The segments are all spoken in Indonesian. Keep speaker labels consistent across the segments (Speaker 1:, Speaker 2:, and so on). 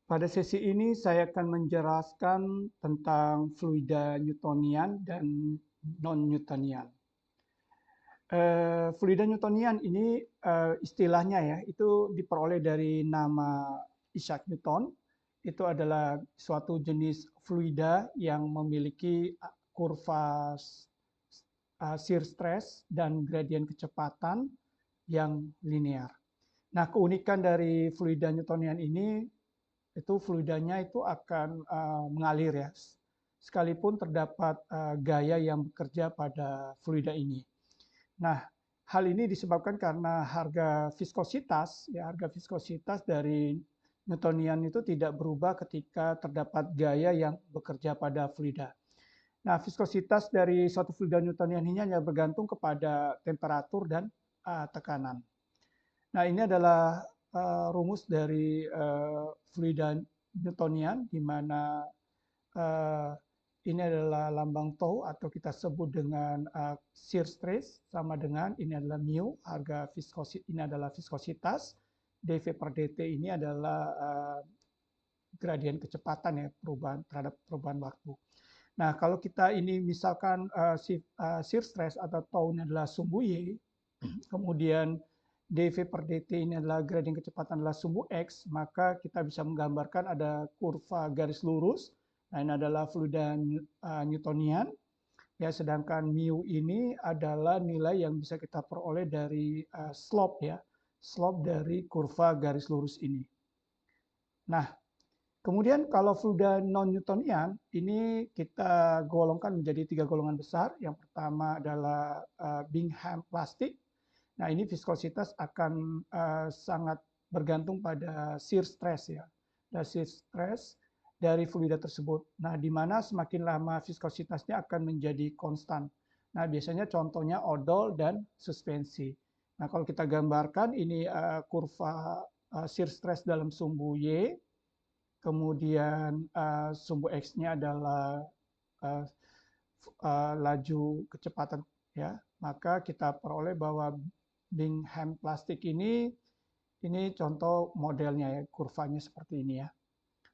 Speaker 1: Pada sesi ini saya akan menjelaskan tentang fluida Newtonian dan non-Newtonian. Fluida Newtonian ini istilahnya ya, itu diperoleh dari nama Isaac Newton. Itu adalah suatu jenis fluida yang memiliki kurva shear stress dan gradien kecepatan yang linear. Nah, keunikan dari fluida Newtonian ini itu fluidanya itu akan mengalir ya, sekalipun terdapat gaya yang bekerja pada fluida ini. Nah, hal ini disebabkan karena harga viskositas dari Newtonian itu tidak berubah ketika terdapat gaya yang bekerja pada fluida. Nah, viskositas dari suatu fluida Newtonian ini hanya bergantung kepada temperatur dan tekanan. Nah, ini adalah rumus dari fluida Newtonian, di mana ini adalah lambang tau atau kita sebut dengan shear stress, sama dengan ini adalah mu, harga viskositas, ini adalah viskositas, dV per dt ini adalah gradien kecepatan ya, terhadap perubahan waktu. Nah, kalau kita ini misalkan shear stress atau tau ini adalah sumbu Y, kemudian dV per dt ini adalah gradien kecepatan adalah sumbu X, maka kita bisa menggambarkan ada kurva garis lurus. Nah, ini adalah fluida Newtonian. Ya, sedangkan mu ini adalah nilai yang bisa kita peroleh dari slope ya, slope dari kurva garis lurus ini. Nah, kemudian kalau fluida non-Newtonian ini kita golongkan menjadi 3 golongan besar. Yang pertama adalah Bingham plastik. Nah, ini viskositas akan sangat bergantung pada shear stress ya. Dan shear stress dari fluida tersebut. Nah, di mana semakin lama viskositasnya akan menjadi konstan. Nah, biasanya contohnya odol dan suspensi. Nah, kalau kita gambarkan ini kurva shear stress dalam sumbu Y, kemudian sumbu X-nya adalah laju kecepatan ya, maka kita peroleh bahwa Bingham plastik ini contoh modelnya ya, kurvanya seperti ini ya.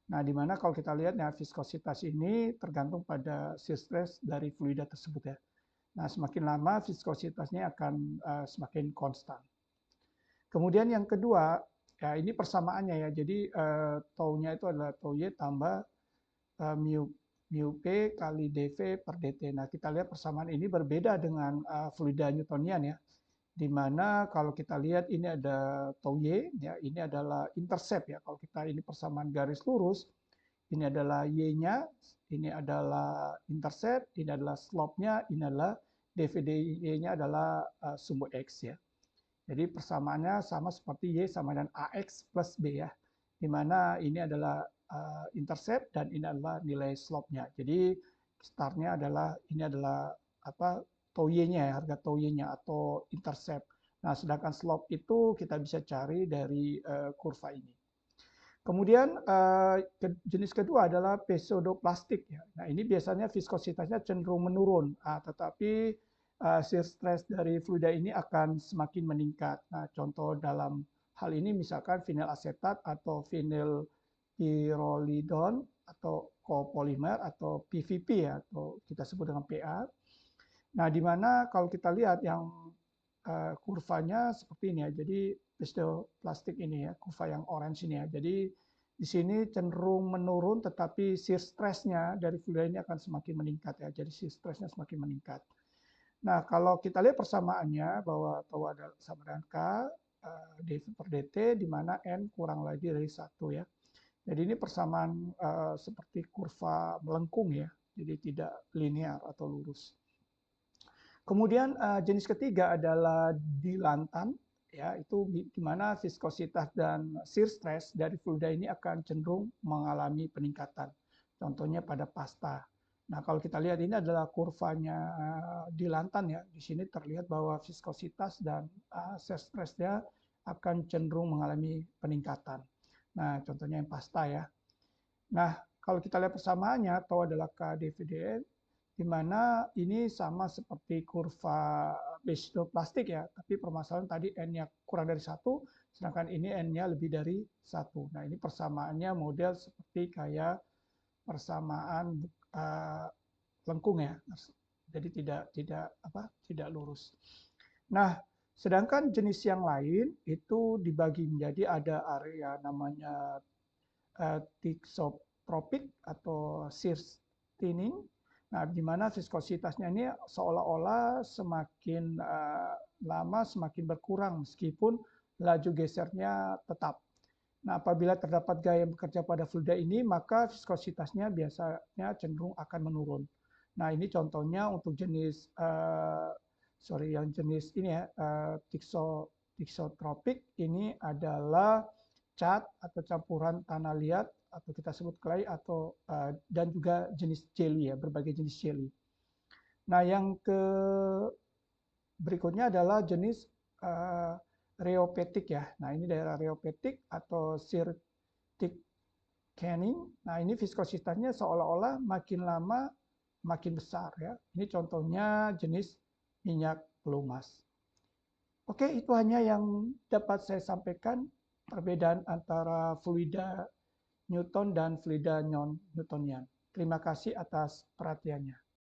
Speaker 1: Nah, di mana kalau kita lihat ya, viskositas ini tergantung pada shear stress dari fluida tersebut ya. Nah, semakin lama viskositasnya akan semakin konstan. Kemudian yang kedua, ya ini persamaannya ya. Jadi tau-nya itu adalah tau Y tambah mu P kali dV per dt. Nah, kita lihat persamaan ini berbeda dengan fluida Newtonian ya. Di mana kalau kita lihat ini ada tau Y, ya ini adalah intercept ya. Kalau kita ini persamaan garis lurus, ini adalah Y-nya, ini adalah intercept, ini adalah slope-nya, ini adalah dV dy-nya adalah sumbu X ya. Jadi persamaannya sama seperti Y sama dengan AX plus B ya. Di mana ini adalah intercept dan ini adalah nilai slope-nya. Jadi startnya adalah ini adalah apa tau Y-nya ya, harga tau Y-nya atau intercept. Nah, sedangkan slope itu kita bisa cari dari kurva ini. Kemudian jenis kedua adalah pseudoplastik ya. Nah, ini biasanya viskositasnya cenderung menurun, tetapi shear stress dari fluida ini akan semakin meningkat. Nah, contoh dalam hal ini misalkan vinyl asetat atau vinyl pyrrolidon atau copolymer atau PVP ya, atau kita sebut dengan PA. Nah, di mana kalau kita lihat yang kurvanya seperti ini ya. Jadi plastik ini ya, kurva yang orange ini ya. Jadi di sini cenderung menurun, tetapi shear stress-nya dari fluida ini akan semakin meningkat ya. Jadi shear stress-nya semakin meningkat. Nah, kalau kita lihat persamaannya bahwa tau ada sama dengan K dV per dt, di mana N kurang lagi dari 1 ya. Jadi ini persamaan seperti kurva melengkung ya. Jadi tidak linear atau lurus. Kemudian jenis ketiga adalah dilantan, ya itu di mana viskositas dan shear stress dari fluida ini akan cenderung mengalami peningkatan. Contohnya pada pasta. Nah, kalau kita lihat ini adalah kurvanya dilantan ya. Di sini terlihat bahwa viskositas dan shear stressnya akan cenderung mengalami peningkatan. Nah, contohnya yang pasta ya. Nah, kalau kita lihat persamaannya, tau adalah K dV dN, di mana ini sama seperti kurva plastik ya, tapi permasalahan tadi N-nya kurang dari 1, sedangkan ini N-nya lebih dari 1. Nah, ini persamaannya model seperti kayak persamaan lengkung ya. Jadi tidak lurus. Nah, sedangkan jenis yang lain itu dibagi menjadi ada area namanya thixotrophic atau shear thinning. Nah, di mana viskositasnya ini seolah-olah semakin lama semakin berkurang meskipun laju gesernya tetap. Nah, apabila terdapat gaya yang bekerja pada fluida ini, maka viskositasnya biasanya cenderung akan menurun. Nah, ini contohnya untuk jenis yang jenis ini ya, thixotrophic ini adalah cat atau campuran tanah liat atau kita sebut clay atau dan juga jenis jelly ya, berbagai jenis jelly. Nah, yang berikutnya adalah jenis rheopetic ya. Nah, ini daerah rheopetic atau shear thickening. Nah, ini viskositasnya seolah-olah makin lama makin besar ya. Ini contohnya jenis minyak pelumas. Oke, itu hanya yang dapat saya sampaikan perbedaan antara fluida Newton dan fluida non-Newtonian. Terima kasih atas perhatiannya.